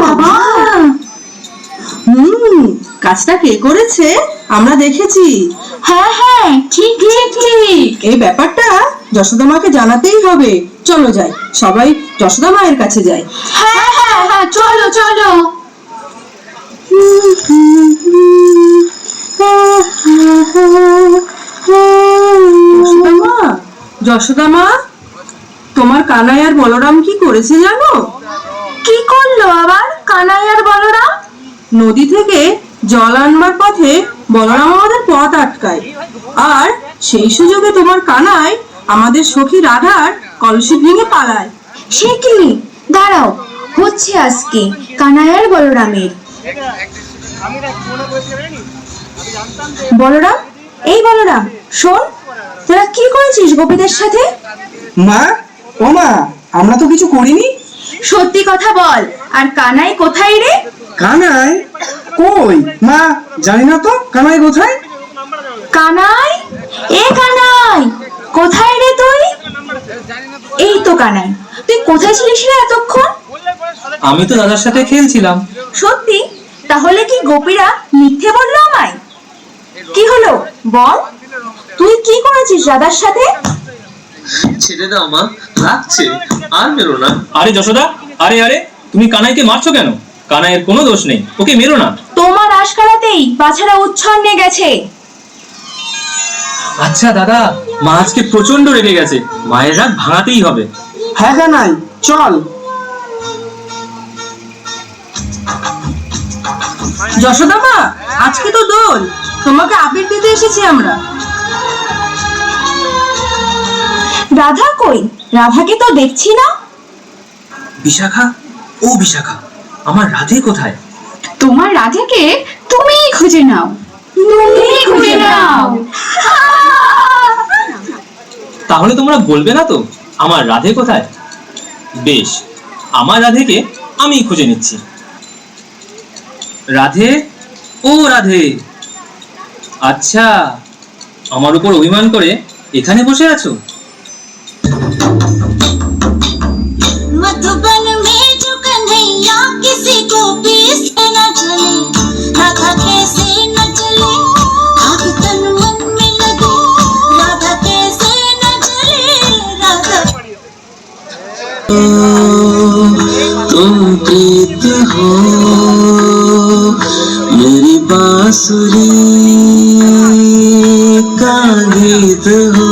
বাবা, কাজটা কে করেছে আমরা দেখেছি। হ্যাঁ হ্যাঁ, ঠিক ঠিক ঠিক। এই ব্যাপারটা যশোদা মাকে জানাতেই হবে। চলো যাই, সবাই যশোদা মায়ের কাছে যাই। হ্যাঁ হ্যাঁ হ্যাঁ, চলো চলো। যশোদা মা, যশোদা মা, তোমার কানাই আর বলরাম কি করেছে জানো? কি করলো আবার কানাই আর বলরাম? নদী থেকে জল আনবার পথে বলরাম আমাদের পথ আটকায়, আর সেই সুযোগে তোমার কানাই আমাদের সখী রাধার কলসি ভেঙে পালায়। সে কি? দাঁড়াও, হচ্ছে আজকে কানাই আর বলরামের। বলরাম, এই বলরাম শোন, তোরা কি করেছিস গোপীদের সাথে? মা, ও মা, আমরা তো কিছু করিনি। সত্যি কথা বল, আর কানাই কোথায় রে? কানাই কই? মা, জানি না তো কানাই কোথায়। কানাই, এ কানাই, কোথায় রে তুই? এই তো কানাই, তুই কোথায় ছিলিস রে এতক্ষণ? আমি তো দাদার সাথে খেলছিলাম। সত্যি? তাহলে কি গোপীরা মিথ্যে বললো আমায়? কি হলো বল, তুই কি করেছিস রাধার সাথে? ছেড়ে দাও মা, লাগছে, আর মেরো না। আরে যশোদা, আরে আরে, তুমি কানাইকে মারছো কেন? কানাইয়ের কোনো দোষ নেই, ওকে মেরো না। তোমার আশকারাতেই বাছারা উচ্ছন্নে গেছে। আচ্ছা দাদা, মা আজকে প্রচন্ড রেগে গেছে, মায়ের রাগ ভাঙাতেই হবে। হ্যাঁ কানাই, চল। যশোদা মা, আজকে তো দোল, তোমাকে আবির দিতে এসেছি আমরা। রাধা কই? রাধাকে তো দেখছি না। বিশাখা, ও বিশাখা, আমার রাধে কোথায়? তোমার রাধাকে তুমিই খুঁজে নাও, তুমিই খুঁজে নাও। তাহলে তোমরা বলবে না তো আমার রাধে কোথায়? বেশ, আমার রাধেকে আমি খুঁজে নিচ্ছি। রাধে, ও রাধে, আচ্ছা, আমার উপর অভিমান করে এখানে বসে আছো? मधुबन में जो कन्हैया किसी को पीछे न चले, राधा कैसे न चले, आग तन मन में लगे, राधा कैसे न चले, राधा। तुम प्रीत हो मेरी बांसुरी का गीत हो।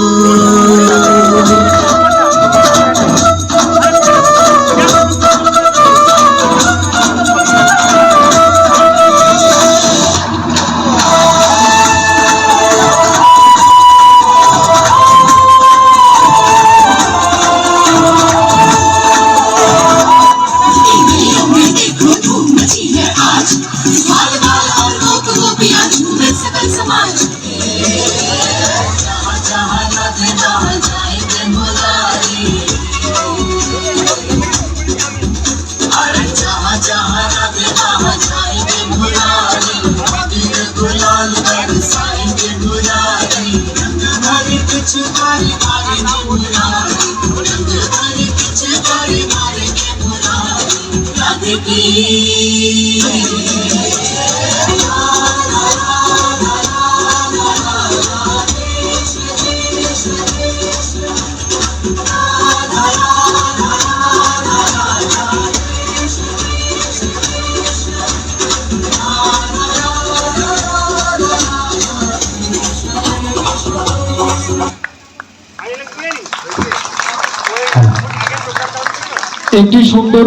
একটি সুন্দর